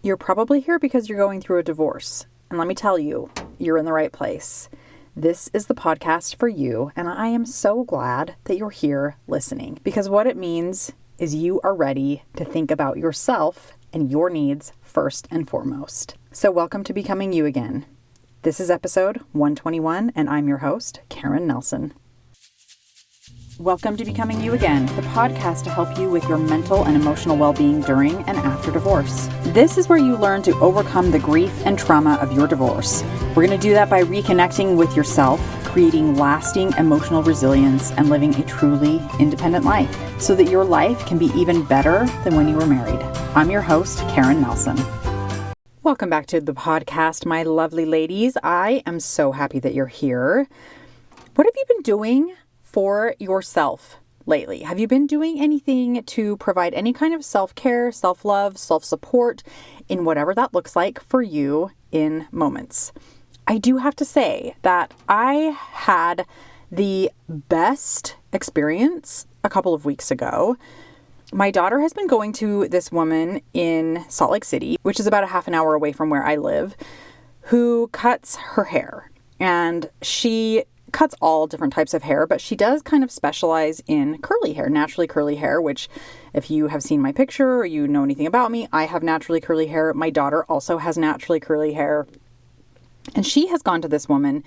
You're probably here because you're going through a divorce. And let me tell you, you're in the right place. This is the podcast for you, and I am so glad that you're here listening, because what it means is you are ready to think about yourself and your needs first and foremost. So welcome to Becoming You Again. This is episode 121, and I'm your host, Karen Nelson. Welcome to Becoming You Again, the podcast to help you with your mental and emotional well-being during and after divorce. This is where you learn to overcome the grief and trauma of your divorce. We're going to do that by reconnecting with yourself, creating lasting emotional resilience, and living a truly independent life so that your life can be even better than when you were married. I'm your host, Karen Nelson. Welcome back to the podcast, my lovely ladies. I am so happy that you're here. What have you been doing for yourself lately? Have you been doing anything to provide any kind of self-care, self-love, self-support in whatever that looks like for you in moments? I do have to say that I had the best experience a couple of weeks ago. My daughter has been going to this woman in Salt Lake City, which is about a half an hour away from where I live, who cuts her hair. And she cuts all different types of hair, but she does kind of specialize in curly hair, naturally curly hair, which if you have seen my picture or you know anything about me, I have naturally curly hair. My daughter also has naturally curly hair. And she has gone to this woman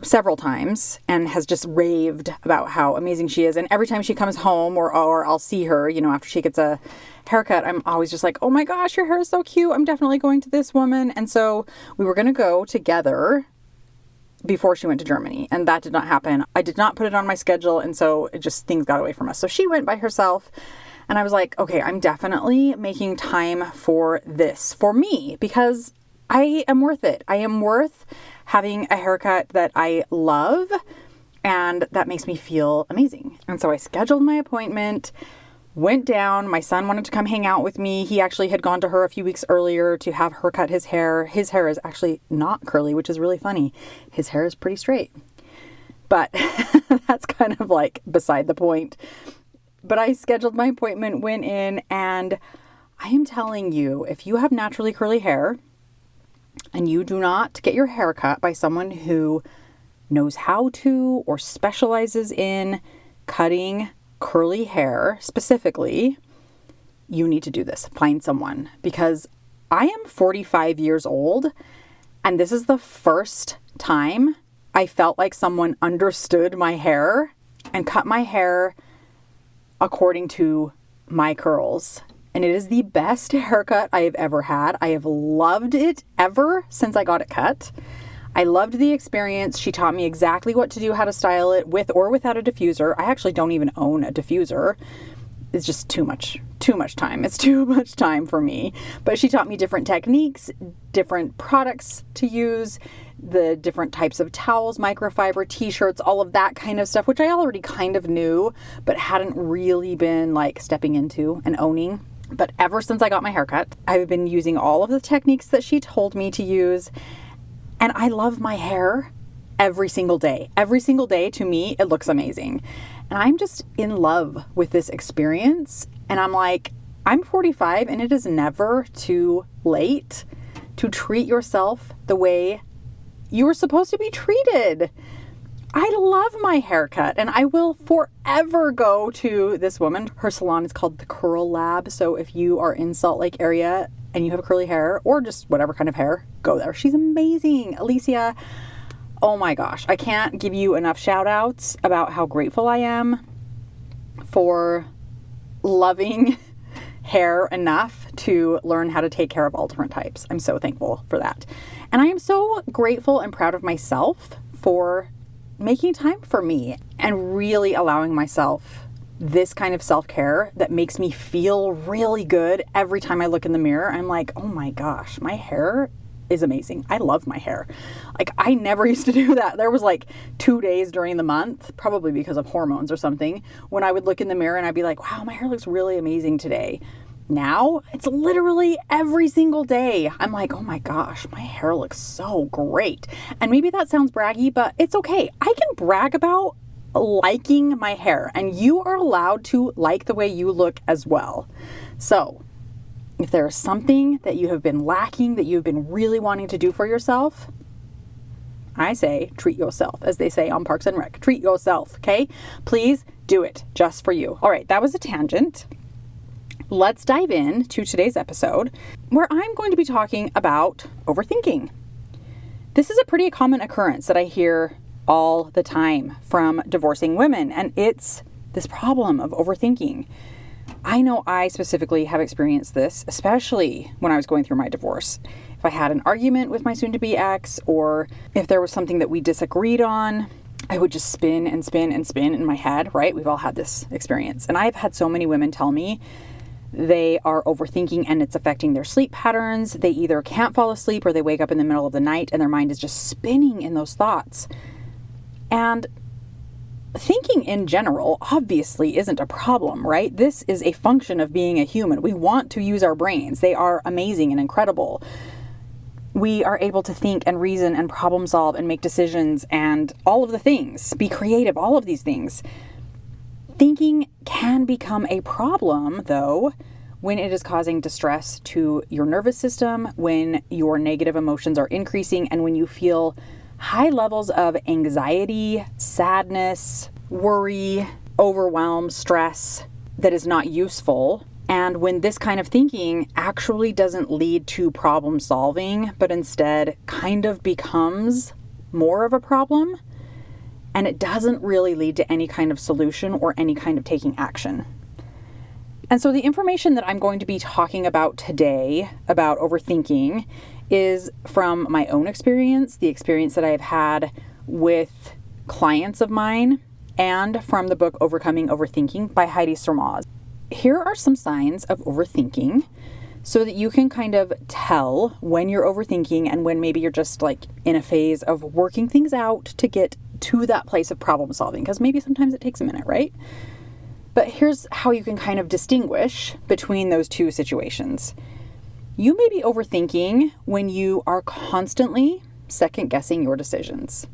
several times and has just raved about how amazing she is. And every time she comes home or I'll see her, after she gets a haircut, I'm always just like, oh my gosh, your hair is so cute. I'm definitely going to this woman. And so we were going to go together before she went to Germany, and that did not happen. I did not put it on my schedule, and so things got away from us. So she went by herself, and I was like, okay, I'm definitely making time for this, for me, because I am worth it. I am worth having a haircut that I love, and that makes me feel amazing. And so I scheduled my appointment, went down. My son wanted to come hang out with me. He actually had gone to her a few weeks earlier to have her cut his hair. His hair is actually not curly, which is really funny. His hair is pretty straight. But that's kind of like beside the point. But I scheduled my appointment, went in, and I am telling you, if you have naturally curly hair and you do not get your hair cut by someone who knows how to or specializes in cutting curly hair specifically, you need to do this. Find someone, because I am 45 years old and this is the first time I felt like someone understood my hair and cut my hair according to my curls. And it is the best haircut I have ever had. I have loved it ever since I got it cut. I loved the experience. She taught me exactly what to do, how to style it with or without a diffuser. I actually don't even own a diffuser. It's just too much time. It's too much time for me. But she taught me different techniques, different products to use, the different types of towels, microfiber, t-shirts, all of that kind of stuff, which I already kind of knew, but hadn't really been like stepping into and owning. But ever since I got my haircut, I've been using all of the techniques that she told me to use. And I love my hair every single day. Every single day, to me, it looks amazing. And I'm just in love with this experience. And I'm like, I'm 45 and it is never too late to treat yourself the way you were supposed to be treated. I love my haircut and I will forever go to this woman. Her salon is called the Curl Lab. So if you are in Salt Lake area and you have curly hair or just whatever kind of hair, go there. She's amazing. Alicia, oh my gosh. I can't give you enough shout outs about how grateful I am for loving hair enough to learn how to take care of all different types. I'm so thankful for that. And I am so grateful and proud of myself for making time for me and really allowing myself this kind of self-care that makes me feel really good every time I look in the mirror. I'm like, oh my gosh, my hair is amazing. I love my hair. Like, I never used to do that. There was like 2 days during the month, probably because of hormones or something, when I would look in the mirror and I'd be like, wow, my hair looks really amazing today. Now it's literally every single day. I'm like, oh my gosh, my hair looks so great. And maybe that sounds braggy, but it's okay. I can brag about liking my hair, and you are allowed to like the way you look as well. So if there is something that you have been lacking, that you've been really wanting to do for yourself, I say treat yourself, as they say on Parks and Rec. Treat yourself, okay? Please do it just for you. All right, that was a tangent. Let's dive in to today's episode, where I'm going to be talking about overthinking. This is a pretty common occurrence that I hear all the time from divorcing women, and it's this problem of overthinking. I know I specifically have experienced this, especially when I was going through my divorce. If I had an argument with my soon-to-be ex, or if there was something that we disagreed on, I would just spin and spin and spin in my head, right? We've all had this experience. And I've had so many women tell me they are overthinking and it's affecting their sleep patterns. They either can't fall asleep or they wake up in the middle of the night and their mind is just spinning in those thoughts. And thinking in general obviously isn't a problem, right? This is a function of being a human. We want to use our brains. They are amazing and incredible. We are able to think and reason and problem solve and make decisions and all of the things, be creative, all of these things. Thinking can become a problem, though, when it is causing distress to your nervous system, when your negative emotions are increasing, and when you feel high levels of anxiety, sadness, worry, overwhelm, stress that is not useful. And when this kind of thinking actually doesn't lead to problem solving, but instead kind of becomes more of a problem, and it doesn't really lead to any kind of solution or any kind of taking action. And so the information that I'm going to be talking about today about overthinking is from my own experience, the experience that I have had with clients of mine, and from the book Overthinking by Heidi Sermaz. Here are some signs of overthinking so that you can kind of tell when you're overthinking and when maybe you're just like in a phase of working things out to get to that place of problem solving, because maybe sometimes it takes a minute, right? But here's how you can kind of distinguish between those two situations. You may be overthinking when you are constantly second guessing your decisions,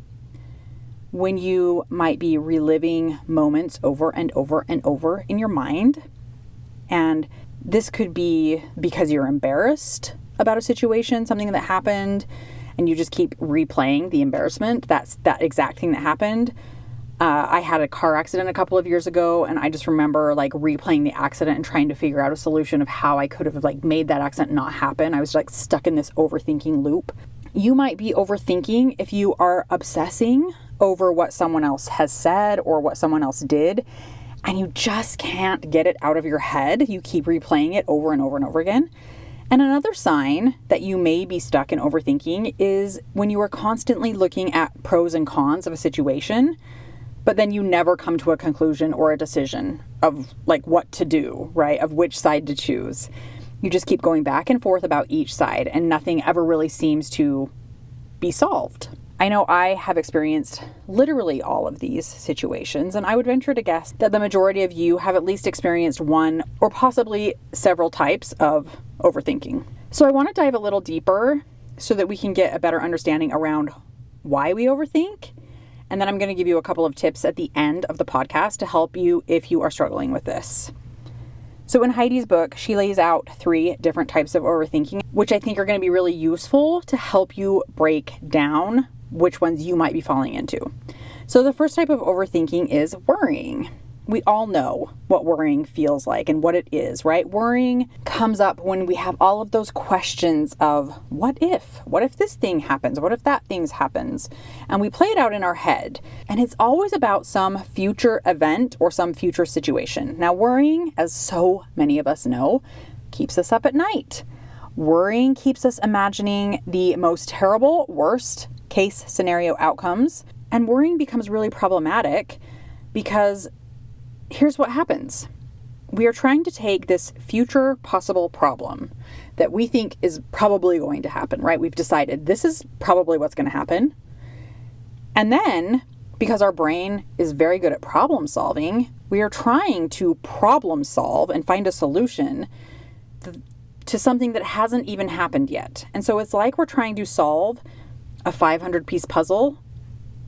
when you might be reliving moments over and over and over in your mind. And this could be because you're embarrassed about a situation, something that happened, and you just keep replaying the embarrassment. That's that exact thing that happened. I had a car accident a couple of years ago, and I just remember like replaying the accident and trying to figure out a solution of how I could have like made that accident not happen. I was like stuck in this overthinking loop. You might be overthinking if you are obsessing over what someone else has said or what someone else did, and you just can't get it out of your head. You keep replaying it over and over and over again. And another sign that you may be stuck in overthinking is when you are constantly looking at pros and cons of a situation, but then you never come to a conclusion or a decision of like what to do, right? Of which side to choose. You just keep going back and forth about each side, and nothing ever really seems to be solved. I know I have experienced literally all of these situations, and I would venture to guess that the majority of you have at least experienced one or possibly several types of overthinking. So I want to dive a little deeper so that we can get a better understanding around why we overthink. And then I'm going to give you a couple of tips at the end of the podcast to help you if you are struggling with this. So in Heidi's book, she lays out 3 different types of overthinking, which I think are going to be really useful to help you break down which ones you might be falling into. So the first type of overthinking is worrying. We all know what worrying feels like and what it is, right? Worrying comes up when we have all of those questions of what if this thing happens? What if that thing happens? And we play it out in our head. And it's always about some future event or some future situation. Now, worrying, as so many of us know, keeps us up at night. Worrying keeps us imagining the most terrible, worst case scenario outcomes. And worrying becomes really problematic because here's what happens. We are trying to take this future possible problem that we think is probably going to happen, right? We've decided this is probably what's going to happen. And then, because our brain is very good at problem solving, we are trying to problem solve and find a solution to something that hasn't even happened yet. And so it's like we're trying to solve a 500-piece puzzle,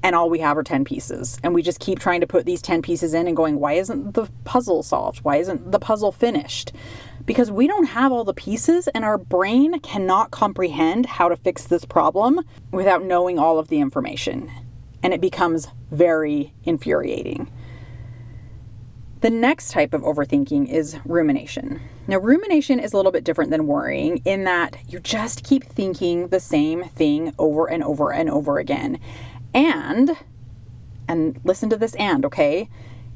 and all we have are 10 pieces. And we just keep trying to put these 10 pieces in and going, why isn't the puzzle solved? Why isn't the puzzle finished? because we don't have all the pieces and our brain cannot comprehend how to fix this problem without knowing all of the information. And it becomes very infuriating. The next type of overthinking is rumination. Now, rumination is a little bit different than worrying in that you just keep thinking the same thing over and over and over again. And listen to this okay?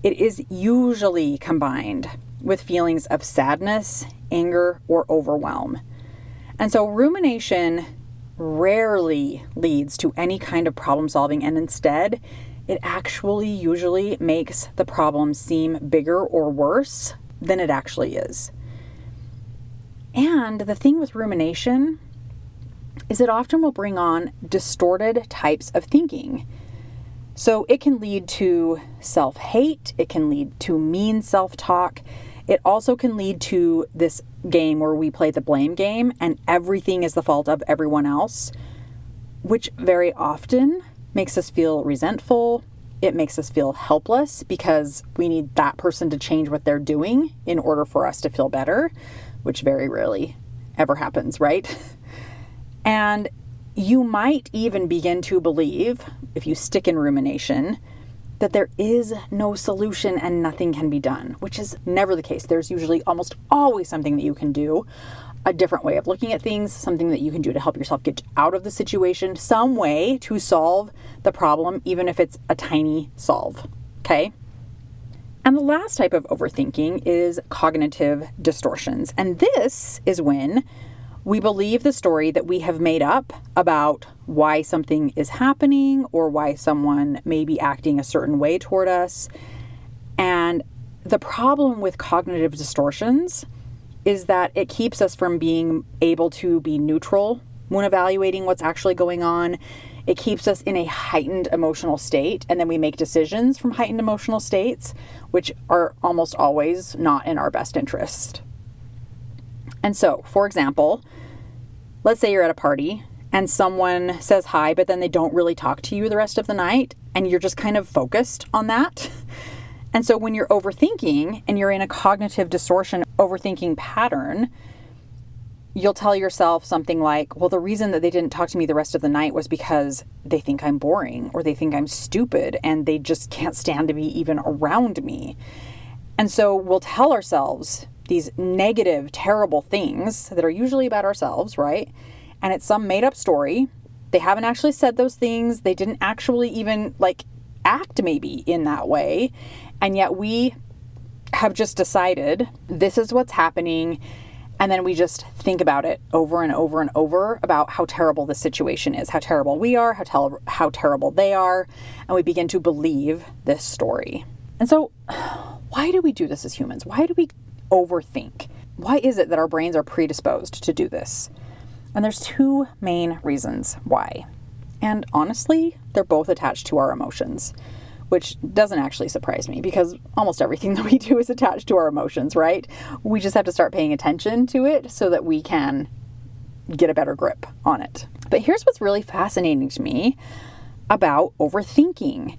It is usually combined with feelings of sadness, anger, or overwhelm. And so rumination rarely leads to any kind of problem solving, and instead, it actually usually makes the problem seem bigger or worse than it actually is. And the thing with rumination is it often will bring on distorted types of thinking. So it can lead to self-hate, it can lead to mean self-talk. It also can lead to this game where we play the blame game and everything is the fault of everyone else, which very often makes us feel resentful. It makes us feel helpless because we need that person to change what they're doing in order for us to feel better, which very rarely ever happens, right? And you might even begin to believe, if you stick in rumination, that there is no solution and nothing can be done, which is never the case. There's usually almost always something that you can do, a different way of looking at things, something that you can do to help yourself get out of the situation, some way to solve the problem, even if it's a tiny solve, okay? And the last type of overthinking is cognitive distortions. And this is when we believe the story that we have made up about why something is happening or why someone may be acting a certain way toward us. And the problem with cognitive distortions is that it keeps us from being able to be neutral when evaluating what's actually going on. It keeps us in a heightened emotional state, and then we make decisions from heightened emotional states, which are almost always not in our best interest. And so, for example, let's say you're at a party and someone says hi, but then they don't really talk to you the rest of the night, and you're just kind of focused on that. And so when you're overthinking and you're in a cognitive distortion overthinking pattern, you'll tell yourself something like, well, the reason that they didn't talk to me the rest of the night was because they think I'm boring or they think I'm stupid and they just can't stand to be even around me. And so we'll tell ourselves these negative, terrible things that are usually about ourselves, right? And it's some made up story. They haven't actually said those things. They didn't actually even act maybe in that way. And yet we have just decided this is what's happening. And then we just think about it over and over and over about how terrible the situation is, how terrible we are, how terrible they are. And we begin to believe this story. And so why do we do this as humans? Why do we overthink? Why is it that our brains are predisposed to do this? And there's two main reasons why. And honestly, they're both attached to our emotions, which doesn't actually surprise me because almost everything that we do is attached to our emotions, right? We just have to start paying attention to it so that we can get a better grip on it. But here's what's really fascinating to me about overthinking.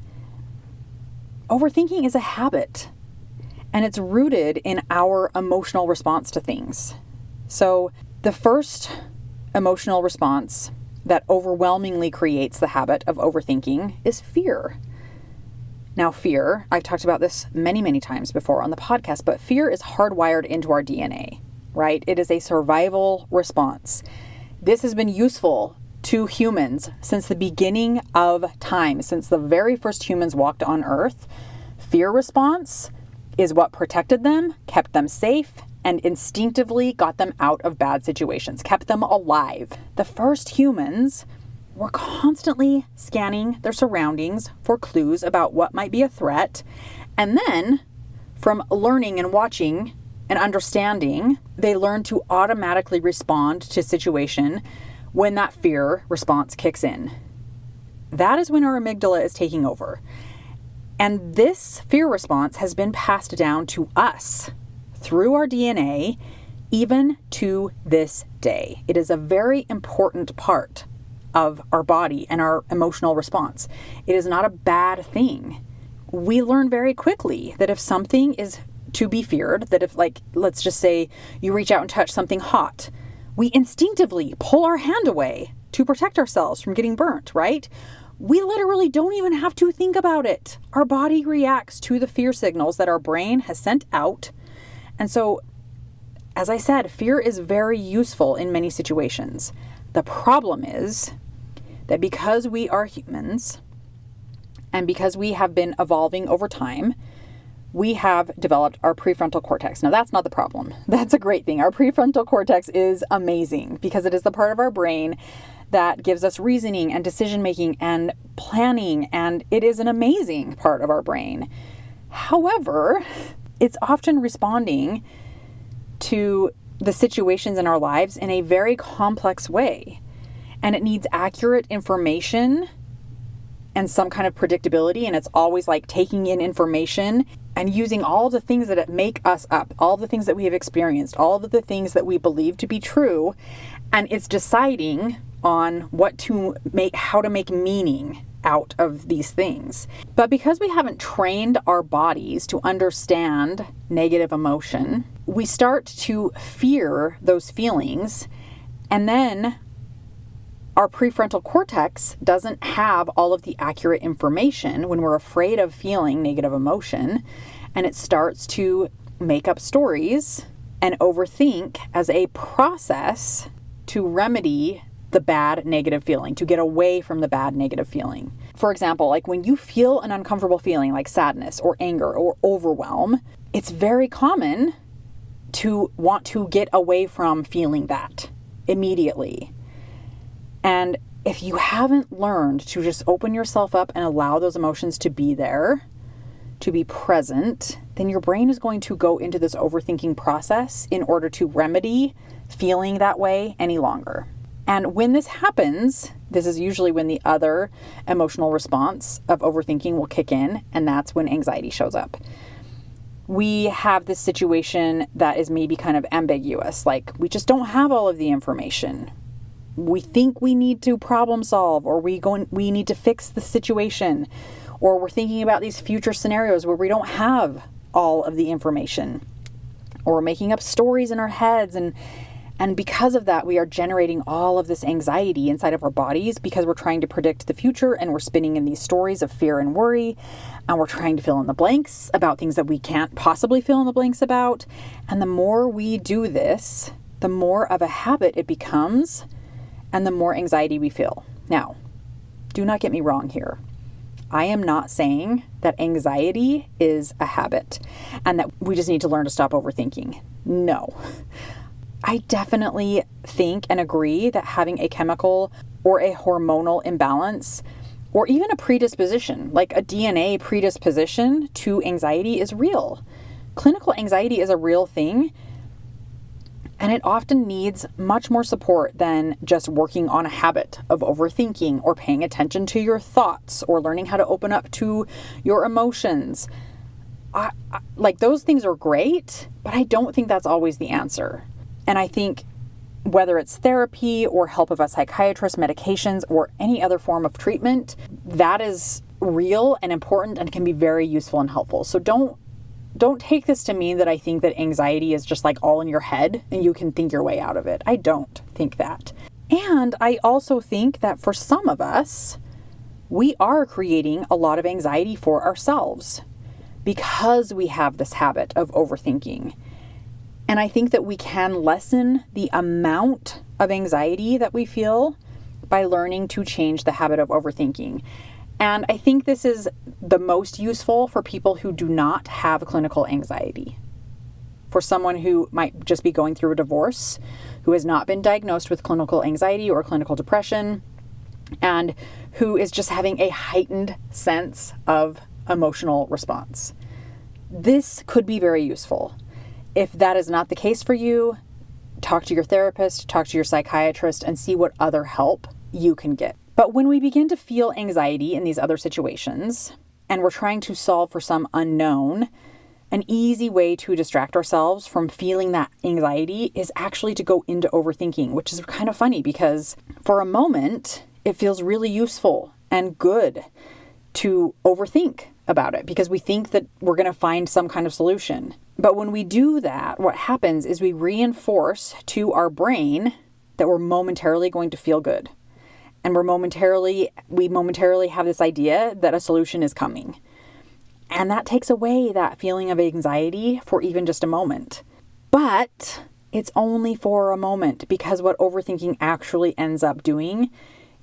Overthinking is a habit, and it's rooted in our emotional response to things. So the first emotional response that overwhelmingly creates the habit of overthinking is fear. Now, fear, I've talked about this many, many times before on the podcast, but fear is hardwired into our DNA, right? It is a survival response. This has been useful to humans since the beginning of time, since the very first humans walked on Earth. Fear response is what protected them, kept them safe, and instinctively got them out of bad situations, kept them alive. The first humans were constantly scanning their surroundings for clues about what might be a threat. And then from learning and watching and understanding, they learned to automatically respond to a situation when that fear response kicks in. That is when our amygdala is taking over. And this fear response has been passed down to us through our DNA, even to this day. It is a very important part of our body and our emotional response. It is not a bad thing. We learn very quickly that if something is to be feared, that if, like, let's just say you reach out and touch something hot, we instinctively pull our hand away to protect ourselves from getting burnt, right? We literally don't even have to think about it. Our body reacts to the fear signals that our brain has sent out. And so, as I said, fear is very useful in many situations. The problem is that because we are humans and because we have been evolving over time, we have developed our prefrontal cortex. Now, that's not the problem. That's a great thing. Our prefrontal cortex is amazing because it is the part of our brain that gives us reasoning and decision-making and planning, and it is an amazing part of our brain. However, it's often responding to the situations in our lives in a very complex way, and it needs accurate information and some kind of predictability, and it's always like taking in information and using all the things that make us up, all the things that we have experienced, all of the things that we believe to be true, and it's deciding on how to make meaning out of these things. But because we haven't trained our bodies to understand negative emotion, we start to fear those feelings, and then our prefrontal cortex doesn't have all of the accurate information when we're afraid of feeling negative emotion, and it starts to make up stories and overthink as a process to remedy the bad negative feeling, to get away from the bad negative feeling. For example, like when you feel an uncomfortable feeling like sadness or anger or overwhelm, it's very common to want to get away from feeling that immediately. And if you haven't learned to just open yourself up and allow those emotions to be there, to be present, then your brain is going to go into this overthinking process in order to remedy feeling that way any longer. And when this happens, this is usually when the other emotional response of overthinking will kick in, and that's when anxiety shows up. We have this situation that is maybe kind of ambiguous, like we just don't have all of the information. We think we need to problem solve, or we need to fix the situation, or we're thinking about these future scenarios where we don't have all of the information, or we're making up stories in our heads, and because of that, we are generating all of this anxiety inside of our bodies because we're trying to predict the future, and we're spinning in these stories of fear and worry, and we're trying to fill in the blanks about things that we can't possibly fill in the blanks about. And the more we do this, the more of a habit it becomes, and the more anxiety we feel. Now, do not get me wrong here. I am not saying that anxiety is a habit and that we just need to learn to stop overthinking. No. I definitely think and agree that having a chemical or a hormonal imbalance, or even a predisposition, like a DNA predisposition to anxiety, is real. Clinical anxiety is a real thing, and it often needs much more support than just working on a habit of overthinking or paying attention to your thoughts or learning how to open up to your emotions. Like those things are great, but I don't think that's always the answer. And I think whether it's therapy or help of a psychiatrist, medications, or any other form of treatment, that is real and important and can be very useful and helpful. So don't take this to mean that I think that anxiety is just like all in your head and you can think your way out of it. I don't think that. And I also think that for some of us, we are creating a lot of anxiety for ourselves because we have this habit of overthinking. And I think that we can lessen the amount of anxiety that we feel by learning to change the habit of overthinking. And I think this is the most useful for people who do not have clinical anxiety. For someone who might just be going through a divorce, who has not been diagnosed with clinical anxiety or clinical depression, and who is just having a heightened sense of emotional response. This could be very useful. If that is not the case for you, talk to your therapist, talk to your psychiatrist, and see what other help you can get. But when we begin to feel anxiety in these other situations, and we're trying to solve for some unknown, an easy way to distract ourselves from feeling that anxiety is actually to go into overthinking, which is kind of funny because for a moment, it feels really useful and good to overthink about it because we think that we're going to find some kind of solution. But when we do that, what happens is we reinforce to our brain that we're momentarily going to feel good. And we momentarily have this idea that a solution is coming. And that takes away that feeling of anxiety for even just a moment. But it's only for a moment, because what overthinking actually ends up doing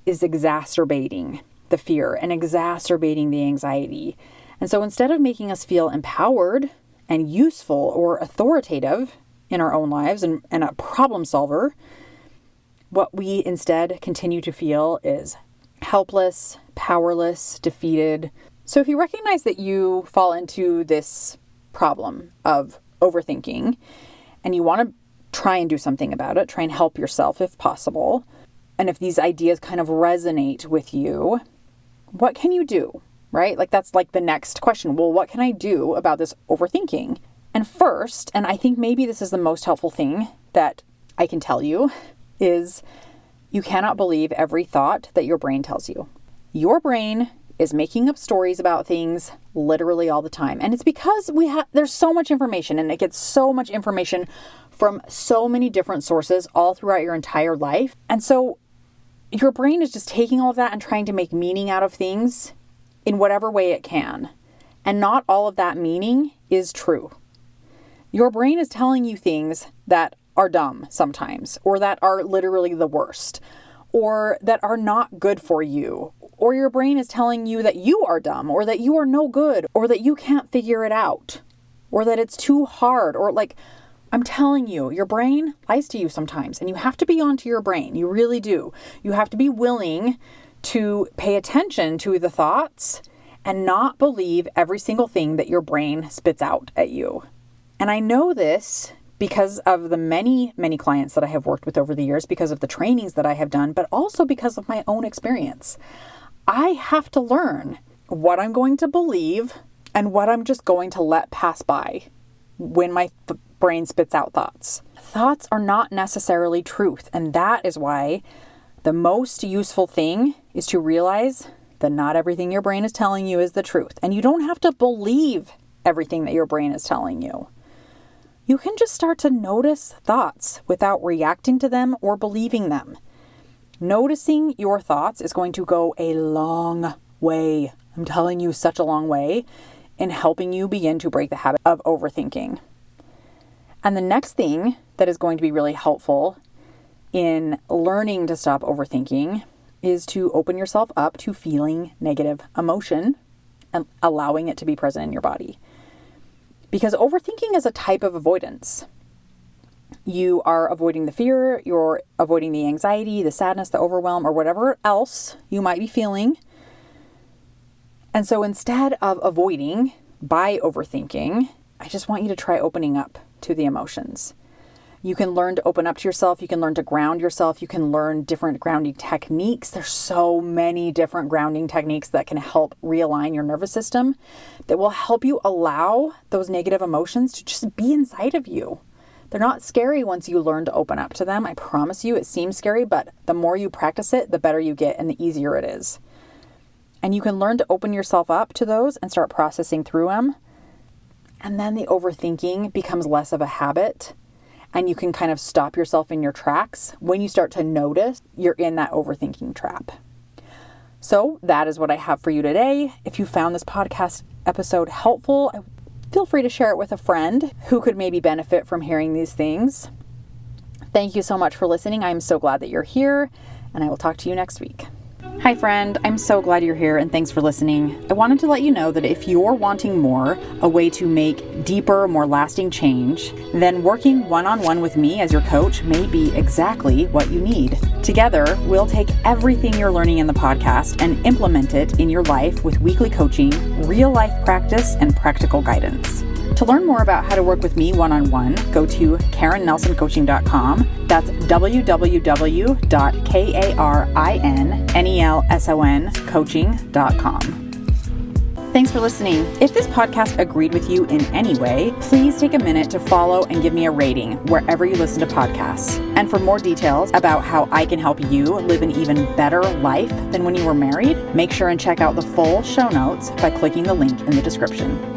is exacerbating the fear and exacerbating the anxiety. And so instead of making us feel empowered and useful or authoritative in our own lives and a problem solver, what we instead continue to feel is helpless, powerless, defeated. So if you recognize that you fall into this problem of overthinking and you want to try and do something about it, try and help yourself if possible, and if these ideas kind of resonate with you, what can you do, right? Like that's like the next question. Well, what can I do about this overthinking? And first, and I think maybe this is the most helpful thing that I can tell you, is you cannot believe every thought that your brain tells you. Your brain is making up stories about things literally all the time. And it's because there's so much information, and it gets so much information from so many different sources all throughout your entire life. And so your brain is just taking all of that and trying to make meaning out of things in whatever way it can. And not all of that meaning is true. Your brain is telling you things that are dumb sometimes, or that are literally the worst, or that are not good for you. Or your brain is telling you that you are dumb, or that you are no good, or that you can't figure it out, or that it's too hard, or like, I'm telling you, your brain lies to you sometimes, and you have to be onto your brain. You really do. You have to be willing to pay attention to the thoughts and not believe every single thing that your brain spits out at you. And I know this because of the many, many clients that I have worked with over the years, because of the trainings that I have done, but also because of my own experience. I have to learn what I'm going to believe and what I'm just going to let pass by when my brain spits out thoughts. Thoughts are not necessarily truth, and that is why the most useful thing is to realize that not everything your brain is telling you is the truth, and you don't have to believe everything that your brain is telling you. You can just start to notice thoughts without reacting to them or believing them. Noticing your thoughts is going to go a long way. I'm telling you, such a long way in helping you begin to break the habit of overthinking. And the next thing that is going to be really helpful in learning to stop overthinking is to open yourself up to feeling negative emotion and allowing it to be present in your body. Because overthinking is a type of avoidance. You are avoiding the fear, you're avoiding the anxiety, the sadness, the overwhelm, or whatever else you might be feeling. And so instead of avoiding by overthinking, I just want you to try opening up to the emotions. You can learn to open up to yourself. You can learn to ground yourself. You can learn different grounding techniques. There's so many different grounding techniques that can help realign your nervous system, that will help you allow those negative emotions to just be inside of you. They're not scary once you learn to open up to them. I promise you, it seems scary, but the more you practice it, the better you get and the easier it is. And you can learn to open yourself up to those and start processing through them. And then the overthinking becomes less of a habit, and you can kind of stop yourself in your tracks when you start to notice you're in that overthinking trap. So that is what I have for you today. If you found this podcast episode helpful, feel free to share it with a friend who could maybe benefit from hearing these things. Thank you so much for listening. I'm so glad that you're here, and I will talk to you next week. Hi friend, I'm so glad you're here and thanks for listening. I wanted to let you know that if you're wanting more, a way to make deeper, more lasting change, then working one-on-one with me as your coach may be exactly what you need. Together, we'll take everything you're learning in the podcast and implement it in your life with weekly coaching, real life practice, and practical guidance. To learn more about how to work with me one-on-one, go to KarenNelsonCoaching.com. That's www.KarenNelsonCoaching.com. Thanks for listening. If this podcast agreed with you in any way, please take a minute to follow and give me a rating wherever you listen to podcasts. And for more details about how I can help you live an even better life than when you were married, make sure and check out the full show notes by clicking the link in the description.